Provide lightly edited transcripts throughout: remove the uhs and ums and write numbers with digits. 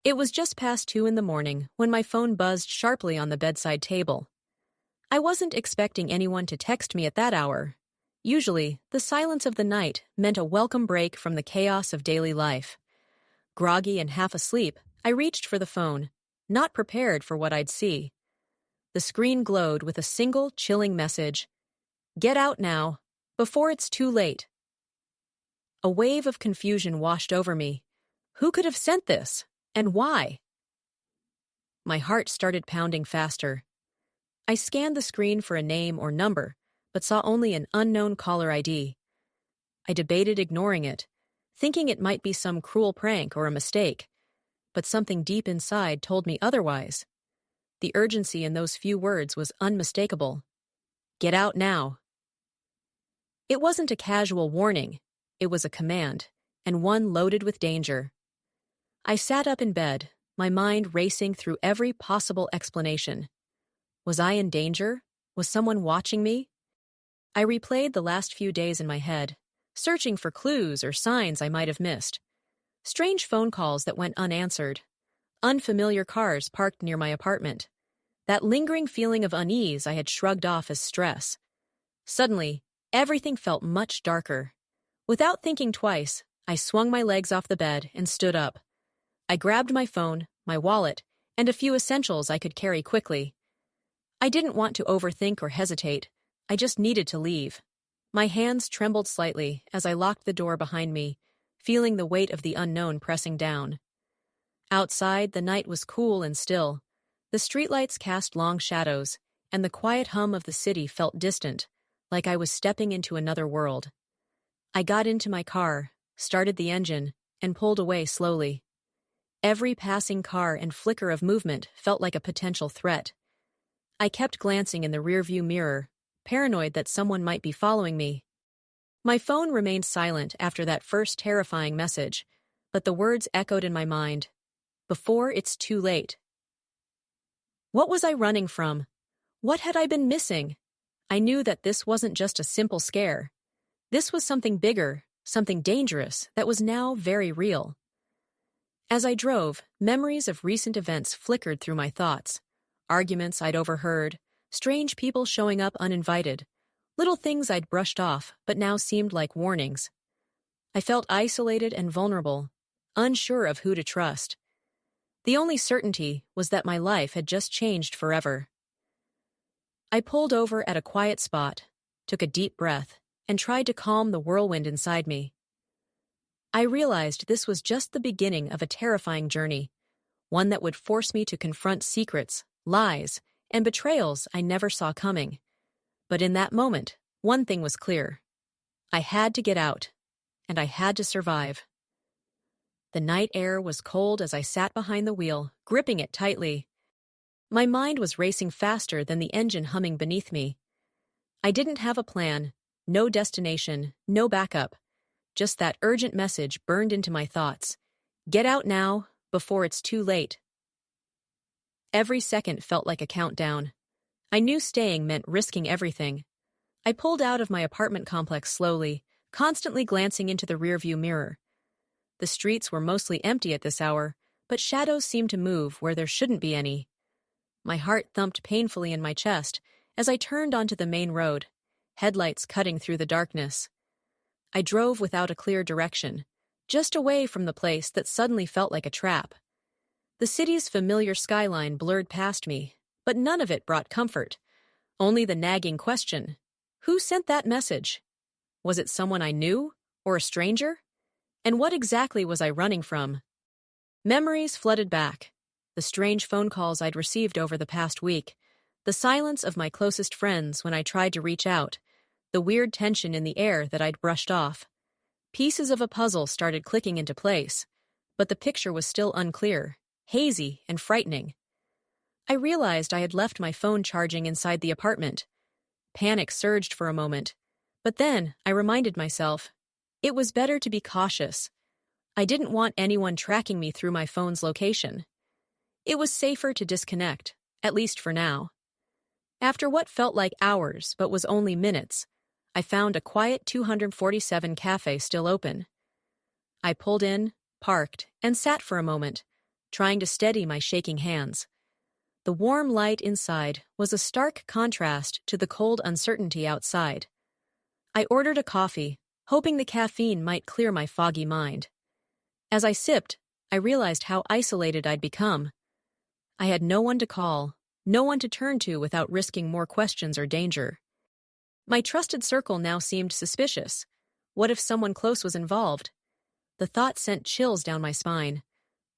It was just past 2 in the morning when my phone buzzed sharply on the bedside table. I wasn't expecting anyone to text me at that hour. Usually, the silence of the night meant a welcome break from the chaos of daily life. Groggy and half asleep, I reached for the phone, not prepared for what I'd see. The screen glowed with a single chilling message: "Get out now, before it's too late." A wave of confusion washed over me. Who could have sent this? And why? My heart started pounding faster. I scanned the screen for a name or number, but saw only an unknown caller ID. I debated ignoring it, thinking it might be some cruel prank or a mistake, but something deep inside told me otherwise. The urgency in those few words was unmistakable. Get out now. It wasn't a casual warning. It was a command, and one loaded with danger. I sat up in bed, my mind racing through every possible explanation. Was I in danger? Was someone watching me? I replayed the last few days in my head, searching for clues or signs I might have missed. Strange phone calls that went unanswered. Unfamiliar cars parked near my apartment. That lingering feeling of unease I had shrugged off as stress. Suddenly, everything felt much darker. Without thinking twice, I swung my legs off the bed and stood up. I grabbed my phone, my wallet, and a few essentials I could carry quickly. I didn't want to overthink or hesitate. I just needed to leave. My hands trembled slightly as I locked the door behind me, feeling the weight of the unknown pressing down. Outside, the night was cool and still. The streetlights cast long shadows, and the quiet hum of the city felt distant, like I was stepping into another world. I got into my car, started the engine, and pulled away slowly. Every passing car and flicker of movement felt like a potential threat. I kept glancing in the rearview mirror, paranoid that someone might be following me. My phone remained silent after that first terrifying message, but the words echoed in my mind. Before it's too late. What was I running from? What had I been missing? I knew that this wasn't just a simple scare. This was something bigger, something dangerous that was now very real. As I drove, memories of recent events flickered through my thoughts. Arguments I'd overheard, strange people showing up uninvited, little things I'd brushed off but now seemed like warnings. I felt isolated and vulnerable, unsure of who to trust. The only certainty was that my life had just changed forever. I pulled over at a quiet spot, took a deep breath, and tried to calm the whirlwind inside me. I realized this was just the beginning of a terrifying journey, one that would force me to confront secrets, lies, and betrayals I never saw coming. But in that moment, one thing was clear. I had to get out, and I had to survive. The night air was cold as I sat behind the wheel, gripping it tightly. My mind was racing faster than the engine humming beneath me. I didn't have a plan, no destination, no backup. Just that urgent message burned into my thoughts. Get out now, before it's too late. Every second felt like a countdown. I knew staying meant risking everything. I pulled out of my apartment complex slowly, constantly glancing into the rearview mirror. The streets were mostly empty at this hour, but shadows seemed to move where there shouldn't be any. My heart thumped painfully in my chest as I turned onto the main road, headlights cutting through the darkness. I drove without a clear direction, just away from the place that suddenly felt like a trap. The city's familiar skyline blurred past me, but none of it brought comfort. Only the nagging question: who sent that message? Was it someone I knew, or a stranger? And what exactly was I running from? Memories flooded back. The strange phone calls I'd received over the past week, the silence of my closest friends when I tried to reach out, the weird tension in the air that I'd brushed off. Pieces of a puzzle started clicking into place, but the picture was still unclear, hazy and frightening. I realized I had left my phone charging inside the apartment. Panic surged for a moment, but then I reminded myself, it was better to be cautious. I didn't want anyone tracking me through my phone's location. It was safer to disconnect, at least for now. After what felt like hours but was only minutes, I found a quiet 247 cafe still open. I pulled in, parked, and sat for a moment, trying to steady my shaking hands. The warm light inside was a stark contrast to the cold uncertainty outside. I ordered a coffee, hoping the caffeine might clear my foggy mind. As I sipped, I realized how isolated I'd become. I had no one to call, no one to turn to without risking more questions or danger. My trusted circle now seemed suspicious. What if someone close was involved? The thought sent chills down my spine.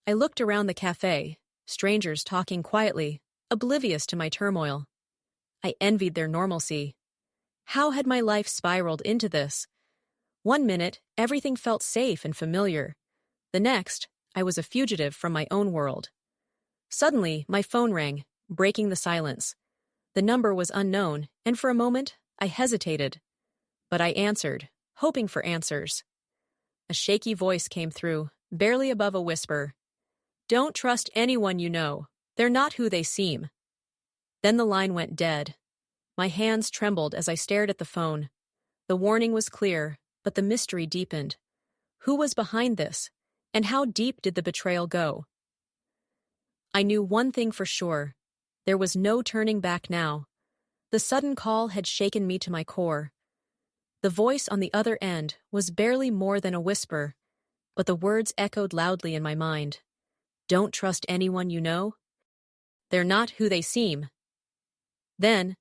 I looked around the cafe, strangers talking quietly, oblivious to my turmoil. I envied their normalcy. How had my life spiraled into this? One minute, everything felt safe and familiar. The next, I was a fugitive from my own world. Suddenly, my phone rang, breaking the silence. The number was unknown, and for a moment, I hesitated. But I answered, hoping for answers. A shaky voice came through, barely above a whisper. "Don't trust anyone you know. They're not who they seem." Then the line went dead. My hands trembled as I stared at the phone. The warning was clear, but the mystery deepened. Who was behind this? And how deep did the betrayal go? I knew one thing for sure. There was no turning back now. The sudden call had shaken me to my core. The voice on the other end was barely more than a whisper, but the words echoed loudly in my mind. Don't trust anyone you know. They're not who they seem. Then,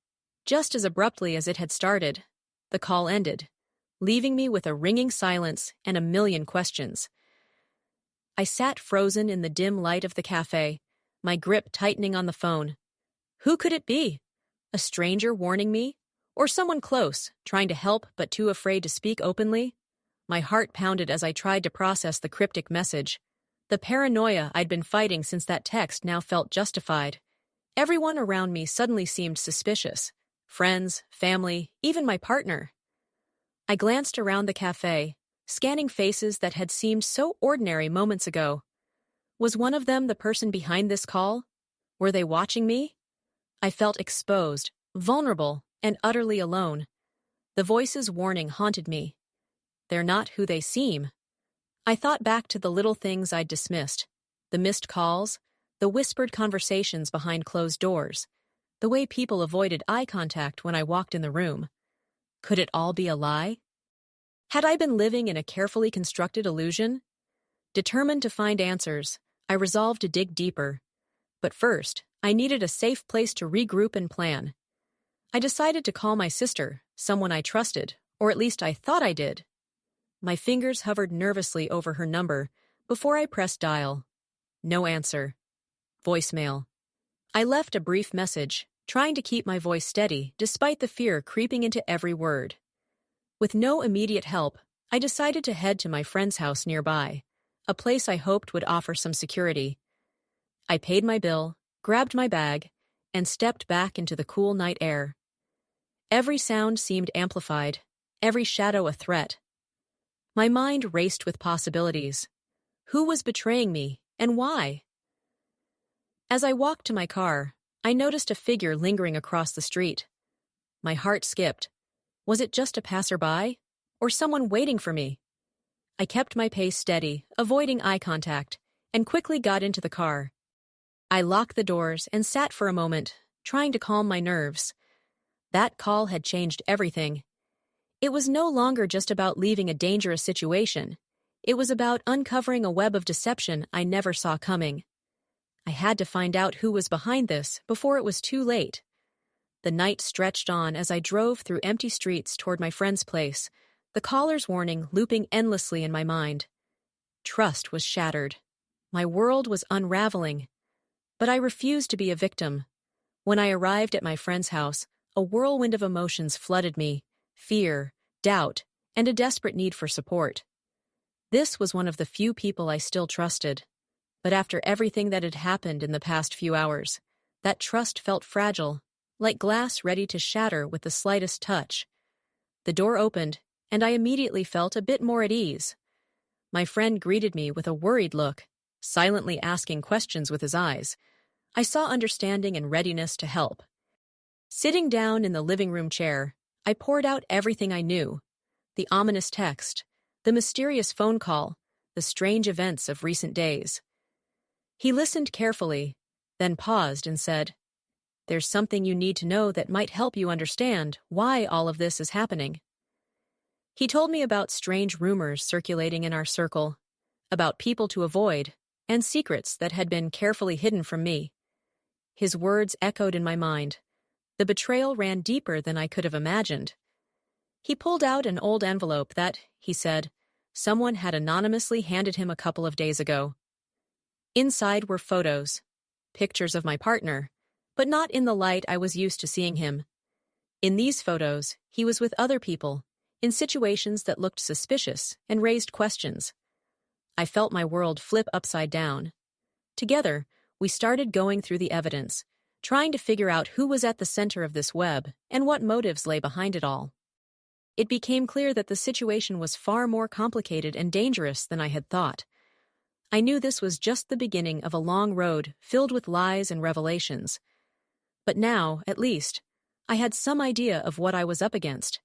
just as abruptly as it had started, the call ended, leaving me with a ringing silence and a million questions. I sat frozen in the dim light of the cafe, my grip tightening on the phone. Who could it be? A stranger warning me? Or someone close, trying to help but too afraid to speak openly? My heart pounded as I tried to process the cryptic message. The paranoia I'd been fighting since that text now felt justified. Everyone around me suddenly seemed suspicious. Friends, family, even my partner. I glanced around the cafe, scanning faces that had seemed so ordinary moments ago. Was one of them the person behind this call? Were they watching me? I felt exposed, vulnerable, and utterly alone. The voice's warning haunted me. They're not who they seem. I thought back to the little things I'd dismissed. The missed calls, the whispered conversations behind closed doors, the way people avoided eye contact when I walked in the room. Could it all be a lie? Had I been living in a carefully constructed illusion? Determined to find answers, I resolved to dig deeper. But first, I needed a safe place to regroup and plan. I decided to call my sister, someone I trusted, or at least I thought I did. My fingers hovered nervously over her number before I pressed dial. No answer. Voicemail. I left a brief message, trying to keep my voice steady despite the fear creeping into every word. With no immediate help, I decided to head to my friend's house nearby, a place I hoped would offer some security. I paid my bill, grabbed my bag, and stepped back into the cool night air. Every sound seemed amplified, every shadow a threat. My mind raced with possibilities. Who was betraying me, and why? As I walked to my car, I noticed a figure lingering across the street. My heart skipped. Was it just a passerby, or someone waiting for me? I kept my pace steady, avoiding eye contact, and quickly got into the car. I locked the doors and sat for a moment, trying to calm my nerves. That call had changed everything. It was no longer just about leaving a dangerous situation. It was about uncovering a web of deception I never saw coming. I had to find out who was behind this before it was too late. The night stretched on as I drove through empty streets toward my friend's place, the caller's warning looping endlessly in my mind. Trust was shattered. My world was unraveling. But I refused to be a victim. When I arrived at my friend's house, a whirlwind of emotions flooded me. Fear, doubt, and a desperate need for support. This was one of the few people I still trusted. But after everything that had happened in the past few hours, that trust felt fragile, like glass ready to shatter with the slightest touch. The door opened, and I immediately felt a bit more at ease. My friend greeted me with a worried look, silently asking questions with his eyes. I saw understanding and readiness to help. Sitting down in the living room chair, I poured out everything I knew. The ominous text, the mysterious phone call, the strange events of recent days. He listened carefully, then paused and said, "There's something you need to know that might help you understand why all of this is happening." He told me about strange rumors circulating in our circle, about people to avoid, and secrets that had been carefully hidden from me. His words echoed in my mind. The betrayal ran deeper than I could have imagined. He pulled out an old envelope that, he said, someone had anonymously handed him a couple of days ago. Inside were photos, pictures of my partner, but not in the light I was used to seeing him. In these photos, he was with other people, in situations that looked suspicious and raised questions. I felt my world flip upside down. Together, we started going through the evidence, trying to figure out who was at the center of this web and what motives lay behind it all. It became clear that the situation was far more complicated and dangerous than I had thought. I knew this was just the beginning of a long road filled with lies and revelations. But now, at least, I had some idea of what I was up against,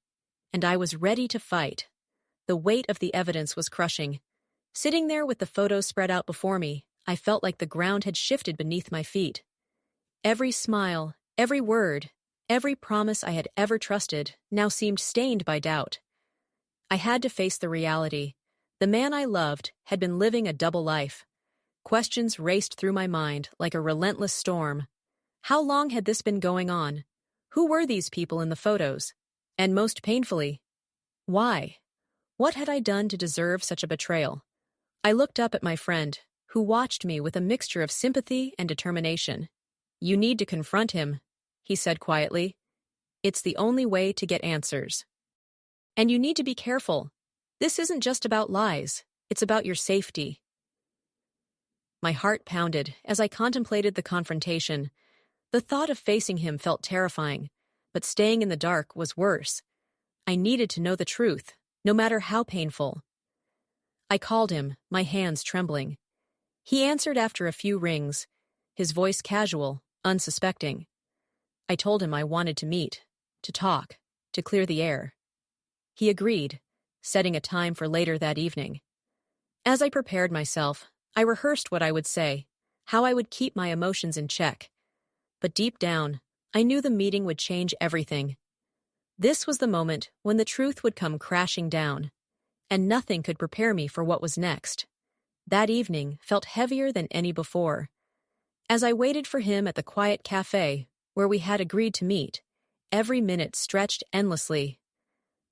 and I was ready to fight. The weight of the evidence was crushing. Sitting there with the photos spread out before me, I felt like the ground had shifted beneath my feet. Every smile, every word, every promise I had ever trusted now seemed stained by doubt. I had to face the reality. The man I loved had been living a double life. Questions raced through my mind like a relentless storm. How long had this been going on? Who were these people in the photos? And most painfully, why? What had I done to deserve such a betrayal? I looked up at my friend, who watched me with a mixture of sympathy and determination. "You need to confront him," he said quietly. "It's the only way to get answers. And you need to be careful. This isn't just about lies, it's about your safety." My heart pounded as I contemplated the confrontation. The thought of facing him felt terrifying, but staying in the dark was worse. I needed to know the truth, no matter how painful. I called him, my hands trembling. He answered after a few rings, his voice casual, unsuspecting. I told him I wanted to meet, to talk, to clear the air. He agreed, setting a time for later that evening. As I prepared myself, I rehearsed what I would say, how I would keep my emotions in check. But deep down, I knew the meeting would change everything. This was the moment when the truth would come crashing down, and nothing could prepare me for what was next. That evening felt heavier than any before. As I waited for him at the quiet cafe where we had agreed to meet, every minute stretched endlessly.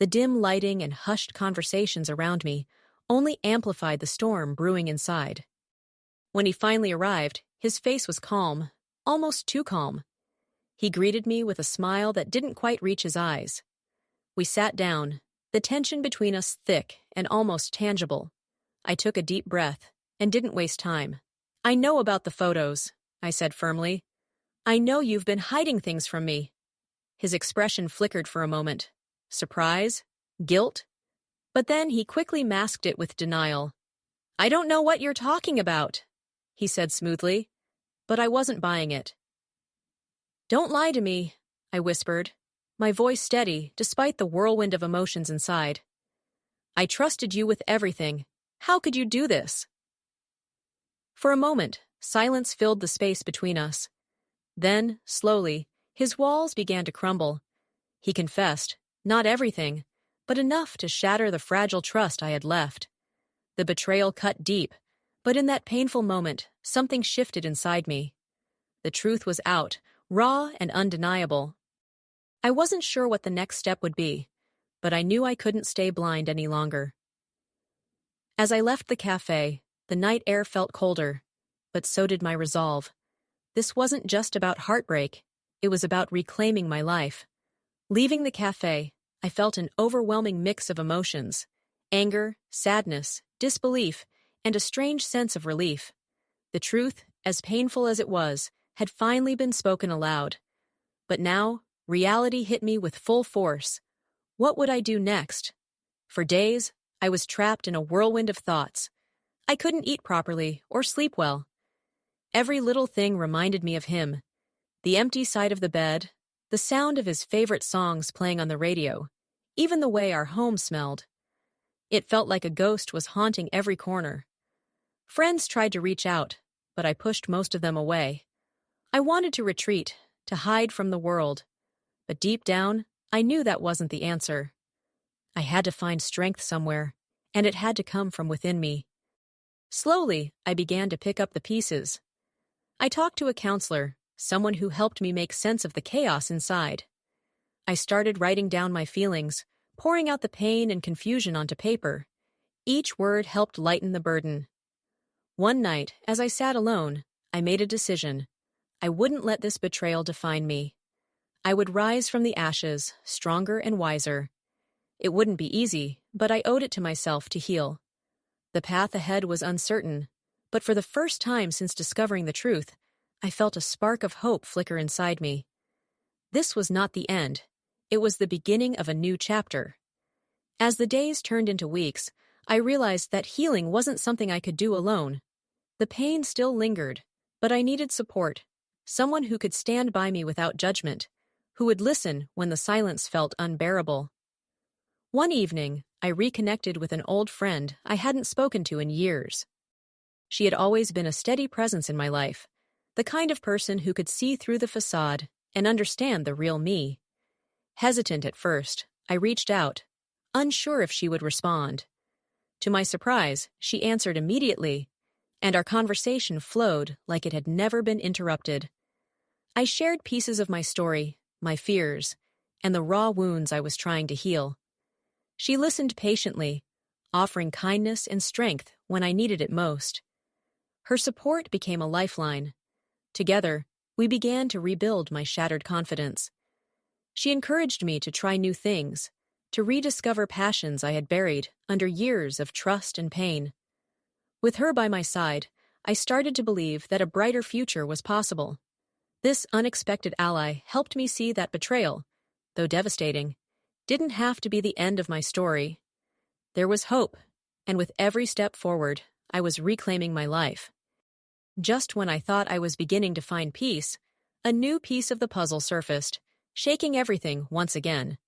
The dim lighting and hushed conversations around me only amplified the storm brewing inside. When he finally arrived, his face was calm, almost too calm. He greeted me with a smile that didn't quite reach his eyes. We sat down, the tension between us thick and almost tangible. I took a deep breath and didn't waste time. "I know about the photos," I said firmly. "I know you've been hiding things from me." His expression flickered for a moment. Surprise? Guilt? But then he quickly masked it with denial. "I don't know what you're talking about," he said smoothly, but I wasn't buying it. "Don't lie to me," I whispered, my voice steady despite the whirlwind of emotions inside. "I trusted you with everything. How could you do this?" For a moment, silence filled the space between us. Then, slowly, his walls began to crumble. He confessed, not everything, but enough to shatter the fragile trust I had left. The betrayal cut deep, but in that painful moment, something shifted inside me. The truth was out, raw and undeniable. I wasn't sure what the next step would be, but I knew I couldn't stay blind any longer. As I left the cafe, the night air felt colder, but so did my resolve. This wasn't just about heartbreak, it was about reclaiming my life. Leaving the cafe, I felt an overwhelming mix of emotions: anger, sadness, disbelief, and a strange sense of relief. The truth, as painful as it was, had finally been spoken aloud. But now, reality hit me with full force. What would I do next? For days, I was trapped in a whirlwind of thoughts. I couldn't eat properly or sleep well. Every little thing reminded me of him. The empty side of the bed, the sound of his favorite songs playing on the radio, even the way our home smelled. It felt like a ghost was haunting every corner. Friends tried to reach out, but I pushed most of them away. I wanted to retreat, to hide from the world, but deep down, I knew that wasn't the answer. I had to find strength somewhere, and it had to come from within me. Slowly, I began to pick up the pieces. I talked to a counselor, someone who helped me make sense of the chaos inside. I started writing down my feelings, pouring out the pain and confusion onto paper. Each word helped lighten the burden. One night, as I sat alone, I made a decision. I wouldn't let this betrayal define me. I would rise from the ashes, stronger and wiser. It wouldn't be easy, but I owed it to myself to heal. The path ahead was uncertain, but for the first time since discovering the truth, I felt a spark of hope flicker inside me. This was not the end. It was the beginning of a new chapter. As the days turned into weeks, I realized that healing wasn't something I could do alone. The pain still lingered, but I needed support, someone who could stand by me without judgment, who would listen when the silence felt unbearable. One evening, I reconnected with an old friend I hadn't spoken to in years. She had always been a steady presence in my life, the kind of person who could see through the facade and understand the real me. Hesitant at first, I reached out, unsure if she would respond. To my surprise, she answered immediately, and our conversation flowed like it had never been interrupted. I shared pieces of my story, my fears, and the raw wounds I was trying to heal. She listened patiently, offering kindness and strength when I needed it most. Her support became a lifeline. Together, we began to rebuild my shattered confidence. She encouraged me to try new things, to rediscover passions I had buried under years of trust and pain. With her by my side, I started to believe that a brighter future was possible. This unexpected ally helped me see that betrayal, though devastating, didn't have to be the end of my story. There was hope, and with every step forward, I was reclaiming my life. Just when I thought I was beginning to find peace, a new piece of the puzzle surfaced, shaking everything once again.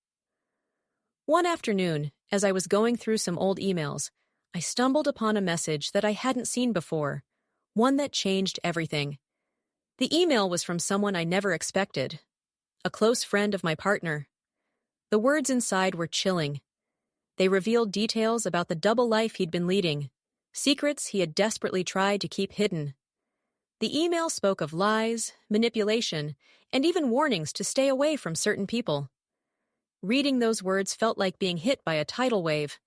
One afternoon, as I was going through some old emails, I stumbled upon a message that I hadn't seen before, one that changed everything. The email was from someone I never expected, a close friend of my partner. The words inside were chilling. They revealed details about the double life he'd been leading, secrets he had desperately tried to keep hidden. The email spoke of lies, manipulation, and even warnings to stay away from certain people. Reading those words felt like being hit by a tidal wave.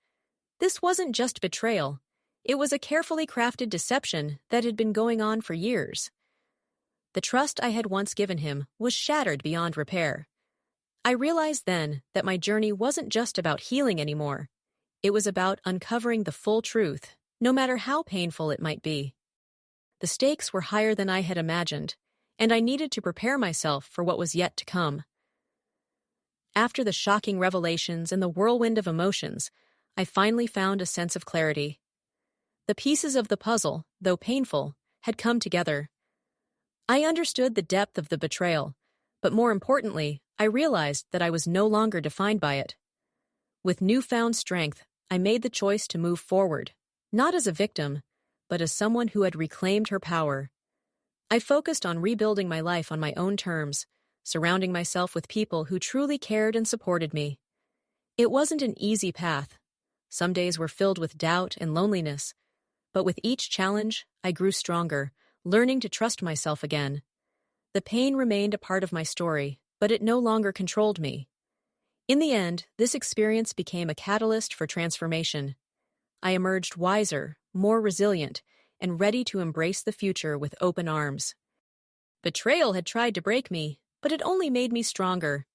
This wasn't just betrayal. It was a carefully crafted deception that had been going on for years. The trust I had once given him was shattered beyond repair. I realized then that my journey wasn't just about healing anymore. It was about uncovering the full truth, no matter how painful it might be. The stakes were higher than I had imagined, and I needed to prepare myself for what was yet to come. After the shocking revelations and the whirlwind of emotions, I finally found a sense of clarity. The pieces of the puzzle, though painful, had come together. I understood the depth of the betrayal, but more importantly, I realized that I was no longer defined by it. With newfound strength, I made the choice to move forward, not as a victim, but as someone who had reclaimed her power. I focused on rebuilding my life on my own terms, surrounding myself with people who truly cared and supported me. It wasn't an easy path. Some days were filled with doubt and loneliness, but with each challenge, I grew stronger, learning to trust myself again. The pain remained a part of my story, but it no longer controlled me. In the end, this experience became a catalyst for transformation. I emerged wiser, more resilient, and ready to embrace the future with open arms. Betrayal had tried to break me, but it only made me stronger.